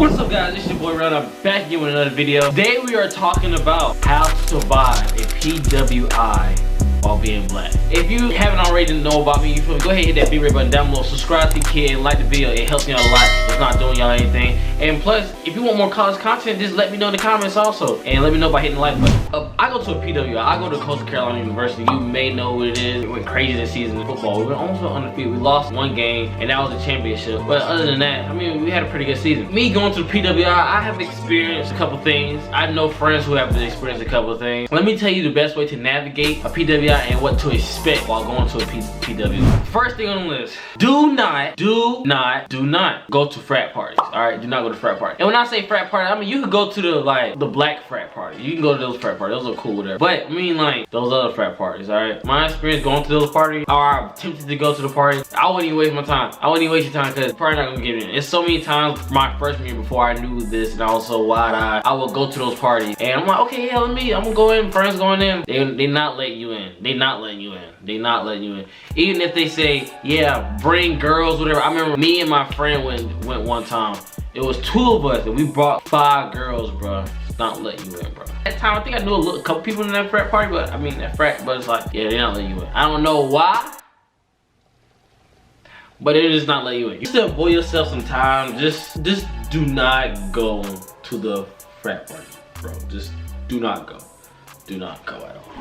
What's up guys, it's your boy Ron. I'm back again with another video. Today we are talking about how to survive a PWI while being black. If you haven't already know about me, you feel me, go ahead and hit that B-Ray button down below, subscribe to the kid, and like the video. It helps me out a lot. It's not doing y'all anything. And plus, if you want more college content, just let me know in the comments also. And let me know by hitting the like button. I go to a PWI. I go to Coastal Carolina University. You may know what it is. It went crazy this season in football. We went almost undefeated. We lost one game, and that was a championship. But other than that, I mean, we had a pretty good season. Me going to the PWI, I have experienced a couple things. I know friends who have experienced a couple of things. Let me tell you the best way to navigate a PWI and what to expect while going to a PWI. First thing on the list, do not go to frat parties. Alright, do not go to frat parties. And when I say frat party, I mean you could go to the black frat party. You can go to those frat parties, those are cool there. But I mean like those other frat parties, alright? My experience going to those parties, or I'm tempted to go to the party, I wouldn't even waste my time. I wouldn't even waste your time because probably not gonna get in. It's so many times my freshman year before I knew this and I was so wide-eyed, I would go to those parties and I'm like, okay, yeah, I'm gonna go in, friends going in. They not letting you in. They not letting you in. They not letting you in. Even if they say, yeah, bring girls, whatever. I remember me and my friend went one time. It was 2 of us and we brought 5 girls, bro. It's not letting you in, bro. That time, I think I knew a couple people in that frat party, but I mean that frat, but it's like, yeah, they're not letting you in. I don't know why, but they're just not letting you in. You still avoid yourself some time. Just do not go to the frat party, bro. Just do not go. Do not go at all.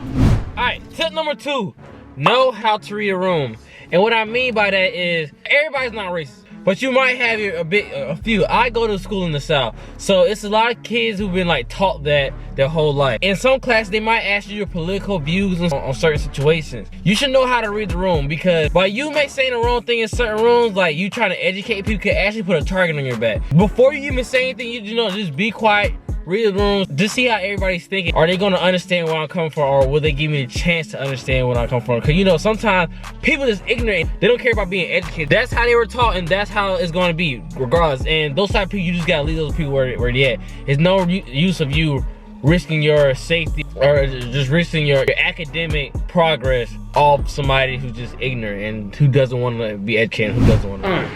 Alright, tip number 2. Know how to read a room. And what I mean by that is, everybody's not racist, but you might have a few. I go to school in the South, so it's a lot of kids who've been like taught that their whole life. In some classes, they might ask you your political views on certain situations. You should know how to read the room, because while you may say the wrong thing in certain rooms, like you trying to educate people, can actually put a target on your back. Before you even say anything, you know, just be quiet. Read the room, just see how everybody's thinking. Are they gonna understand where I'm coming from, or will they give me the chance to understand where I come from? Because you know, sometimes people just ignorant. They don't care about being educated. That's how they were taught, and that's how it's gonna be, regardless. And those type of people, you just gotta leave those people where they at. There's no use of you risking your safety or just risking your academic progress off somebody who's just ignorant and who doesn't want to be educated, who doesn't want to.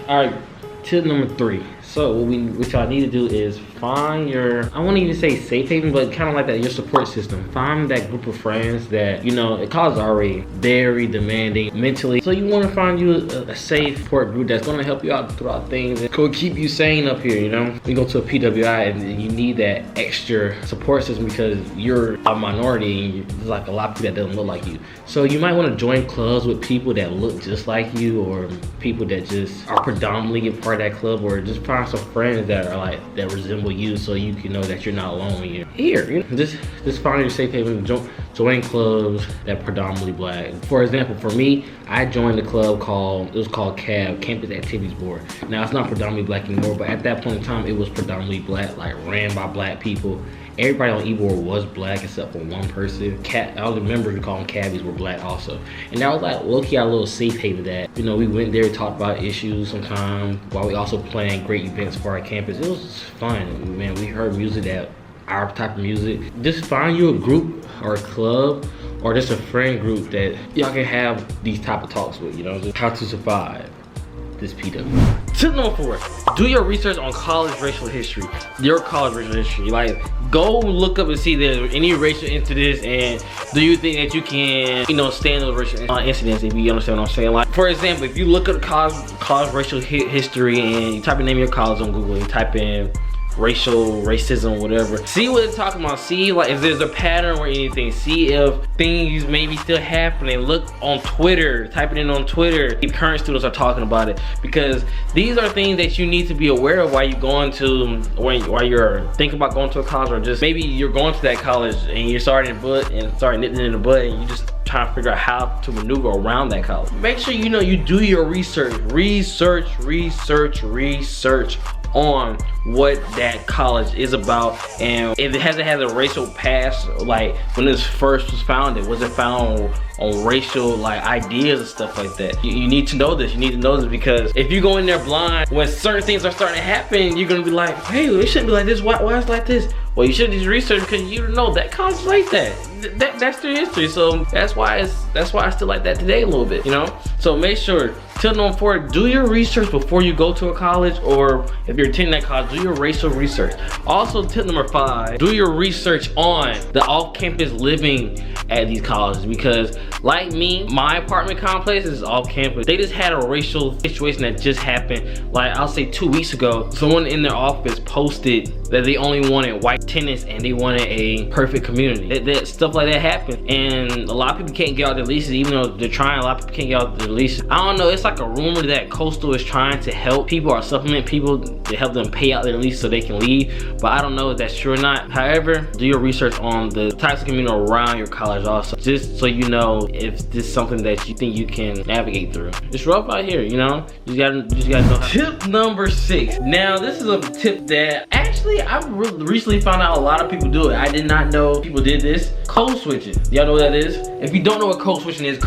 All right, tip number 3. So what y'all need to do is find your, I won't even say safe haven, but kind of like that, your support system. Find that group of friends that, you know, the college is already very demanding mentally. So you want to find you a safe support group that's going to help you out throughout things and go keep you sane up here, you know? You go to a PWI and you need that extra support system because you're a minority and there's like a lot of people that doesn't look like you. So you might want to join clubs with people that look just like you, or people that just are predominantly a part of that club, or just find some friends that are like, that resemble you, so you can know that you're not alone when you're here. You know, just find your safe haven. Join clubs that are predominantly black. For example, for me, I joined a club called CAB, Campus Activities Board. Now it's not predominantly black anymore, but at that point in time, it was predominantly black, like ran by black people. Everybody on E-Board was black except for one person. All the members we call them cabbies were black also. And that was like low-key our little safe haven that, you know, we went there, talked about issues sometimes, while we also planned great events for our campus. It was fun, man. We heard music that, our type of music. Just find you a group or a club or just a friend group that y'all can have these type of talks with, you know, just how to survive this PW. Tip number 4, do your research on college racial history. Your college racial history. Like, go look up and see if there's any racial incidents, and do you think that you can, you know, stand those racial incidents, if you understand what I'm saying. Like, for example, if you look up college racial history and you type in the name of your college on Google, you type in racism, whatever, see what it's talking about. See like if there's a pattern or anything. See if things maybe still happening. Look on Twitter, type it in on Twitter if current students are talking about it, because these are things that you need to be aware of while you're going to, while you're thinking about going to a college, or just maybe you're going to that college and you're starting in nipping in the butt, and you just trying to figure out how to maneuver around that college. Make sure you know you do your research on what that college is about, and if it hasn't had a racial past, like when this first was founded, was it found on racial like ideas and stuff like that? You need to know this. You need to know this, because if you go in there blind, when certain things are starting to happen, you're gonna be like, hey, it shouldn't be like this. Why it's like this? Well, you should do research, because you don't know that college is like that. That's their history. So that's why it's still like that today a little bit, you know. So make sure Tip number 4, do your research before you go to a college, or if you're attending that college, do your racial research. Also, tip number 5, do your research on the off-campus living at these colleges, because like me, my apartment complex is off campus. They just had a racial situation that just happened, like I'll say 2 weeks ago. Someone in their office posted that they only wanted white tenants and they wanted a perfect community. That stuff like that happened, and a lot of people can't get out their leases, even though they're trying. A lot of people can't get out their leases. I don't know, it's like a rumor that Coastal is trying to help people or supplement people to help them pay out their lease so they can leave, but I don't know if that's true or not. However, do your research on the types of community around your college also, just so you know if this is something that you think you can navigate through. It's rough out here, you know? You just gotta know how. Tip number 6. Now, this is a tip that actually I've recently found out a lot of people do it. I did not know people did this. Code switching. Y'all know what that is? If you don't know what code switching is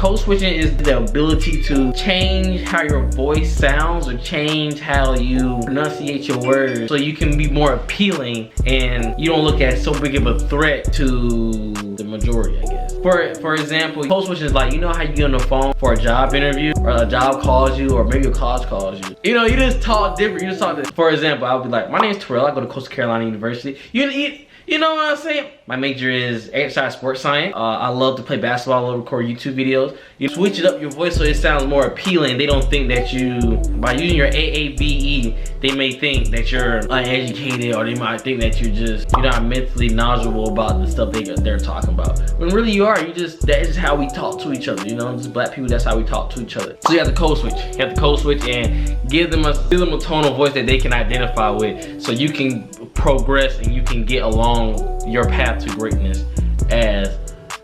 the ability to change how your voice sounds or change how you pronunciate your words so you can be more appealing and you don't look at so big of a threat to the majority, I guess. For example, code switching is like, you know how you get on the phone for a job interview, or a job calls you, or maybe a college calls you. You know, you just talk different. You just talk different. For example, I'll be like, my name's Terrell. I go to Coastal Carolina University. You know what I'm saying? My major is exercise sports science. I love to play basketball. I love to record YouTube videos. You switch it up your voice so it sounds more appealing. They don't think that you, by using your AAVE, they may think that you're uneducated, or they might think that you're not mentally knowledgeable about the stuff they're talking about. When really you are. That is just how we talk to each other. You know, just black people, that's how we talk to each other. So you have to code switch. You have to code switch and give them a tone of voice that they can identify with, so you can progress and you can get along your path to greatness as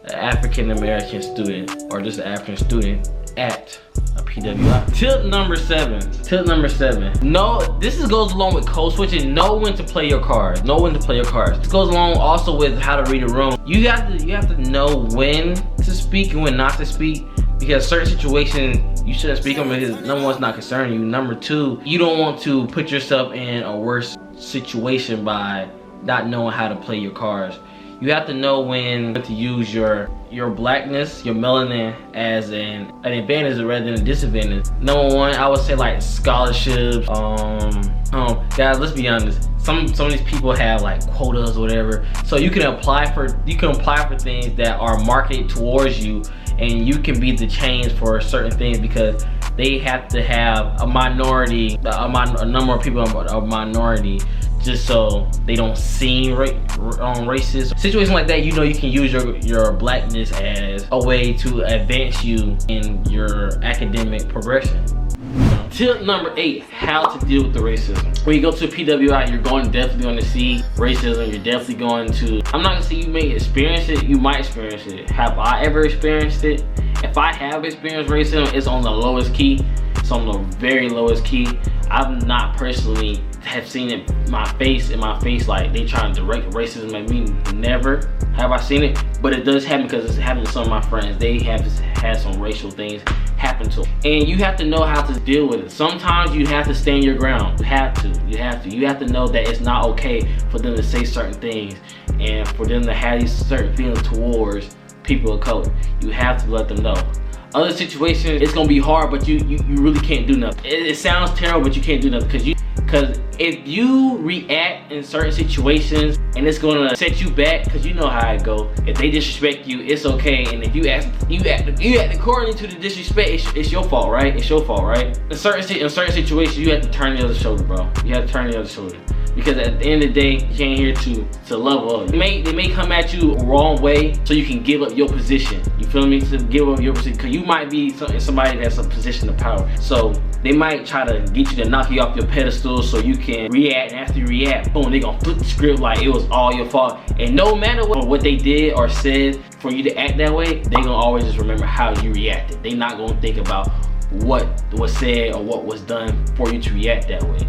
an African American student, or just an African student at a PWI. Tip number 7. Tip number 7. No, this goes along with code switching. Know when to play your cards. Know when to play your cards. This goes along also with how to read a room. You have to know when to speak and when not to speak, because certain situations you shouldn't speak on, because number 1, it's not concerning you. Number 2, you don't want to put yourself in a worse situation by not knowing how to play your cards. You have to know when to use your blackness, your melanin, as an advantage rather than a disadvantage. Number 1, I would say like scholarships. Guys, let's be honest. Some of these people have like quotas or whatever, so you can apply for things that are marketed towards you, and you can be the change for certain things, because they have to have a minority, a number of people are a minority, just so they don't seem racist. Situations like that, you know, you can use your blackness as a way to advance you in your academic progression. Tip number 8, how to deal with the racism. When you go to a PWI, you're definitely going to see racism. You're definitely going to, I'm not gonna say you may experience it, you might experience it. Have I ever experienced it? If I have experienced racism, it's on the lowest key. It's on the very lowest key. I've not personally have seen it in my face, like they trying to direct racism at me. Never have I seen it, but it does happen, because it's happened to some of my friends. They have had some racial things happen to them, and you have to know how to deal with it. Sometimes you have to stand your ground. You have to know that it's not okay for them to say certain things, and for them to have these certain feelings towards people of color. You have to let them know. Other situations, it's gonna be hard, but you really can't do nothing. It sounds terrible, but you can't do nothing, because if you react in certain situations and it's gonna set you back, because you know how it go. If they disrespect you, it's okay, and if you act according to the disrespect, it's your fault, right? It's your fault, right? In certain situations, you have to turn the other shoulder, bro. You have to turn the other shoulder. Because at the end of the day, you came here to level up. They may come at you a wrong way, so you can give up your position. You feel me? To give up your position, because you might be somebody that's a position of power. So they might try to get you to knock you off your pedestal so you can react, and after you react, boom, they gonna flip the script like it was all your fault. And no matter what they did or said for you to act that way, they gonna always just remember how you reacted. They not gonna think about what was said or what was done for you to react that way.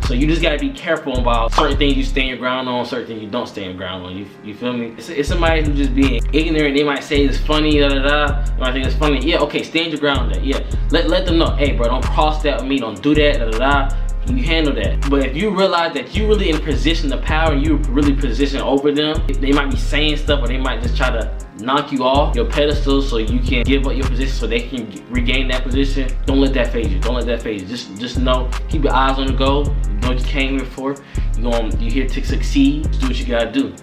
So you just gotta be careful about certain things you stand your ground on, certain things you don't stand your ground on. You feel me? It's somebody who just being ignorant. They might say it's funny, da da da. They might think it's funny. Yeah, okay, stand your ground on that. Yeah, let them know. Hey, bro, don't cross that with me. Don't do that, da da da. You handle that. But if you realize that you really in position of power and you really position over them, they might be saying stuff or they might just try to knock you off your pedestal so you can give up your position so they can regain that position. Don't let that phase you. Don't let that phase you. Just know, keep your eyes on the goal. You know what you came here for. You're here to succeed. Just do what you gotta do.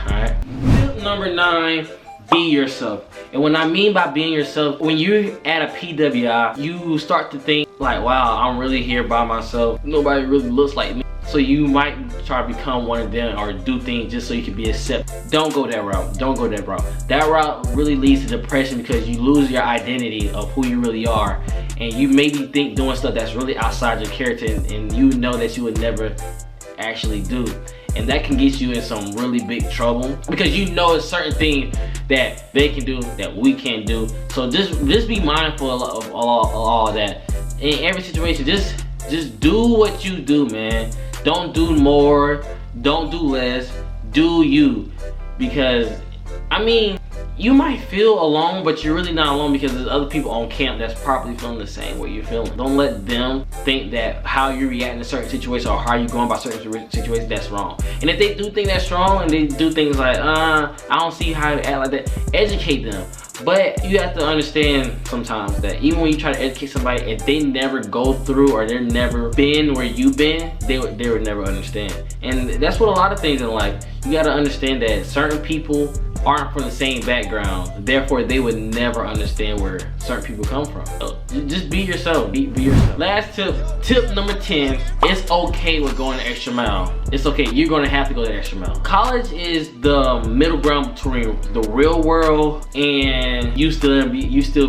Alright. Tip number 9, be yourself. And what I mean by being yourself, when you're at a PWI, you start to think like, wow, I'm really here by myself. Nobody really looks like me. So you might try to become one of them or do things just so you can be accepted. Don't go that route. Don't go that route. That route really leads to depression because you lose your identity of who you really are. And you maybe think doing stuff that's really outside your character and you know that you would never actually do. And that can get you in some really big trouble because you know it's certain things that they can do that we can't do. So just be mindful of all that. In every situation, just do what you do, man. Don't do more, don't do less, do you. Because, I mean, you might feel alone, but you're really not alone because there's other people on camp that's probably feeling the same way you're feeling. Don't let them think that how you react in a certain situation or how you're going about certain situations, that's wrong. And if they do think that's wrong and they do things like, I don't see how to act like that, educate them. But you have to understand sometimes that even when you try to educate somebody, if they never go through or they've never been where you've been, they would never understand. And that's what a lot of things in life, you gotta understand that certain people aren't from the same background, therefore they would never understand where certain people come from. So just be yourself, be yourself. Last tip number 10, it's okay with going the extra mile. It's okay, you're gonna have to go the extra mile. College is the middle ground between the real world and you still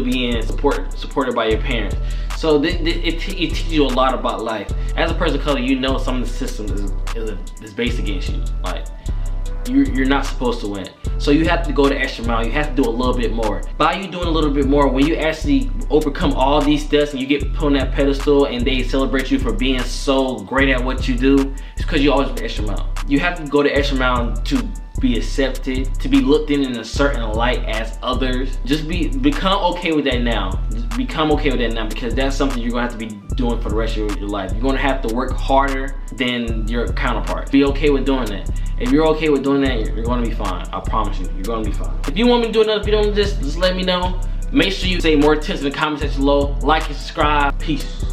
being supported by your parents. So it teaches you a lot about life. As a person of color, you know some of the systems is based against you. Like, you're not supposed to win. So you have to go the extra mile. You have to do a little bit more. By you doing a little bit more, when you actually overcome all these steps and you get put on that pedestal and they celebrate you for being so great at what you do, it's because you always went the extra mile. You have to go the extra mile to be accepted, to be looked in a certain light as others. Just become okay with that now. Just become okay with that now because that's something you're gonna have to be doing for the rest of your life. You're gonna have to work harder than your counterpart. Be okay with doing that. If you're okay with doing that, you're gonna be fine. I promise you, you're gonna be fine. If you want me to do another video on this, just let me know. Make sure you say more tips in the comment section below. Like and subscribe. Peace.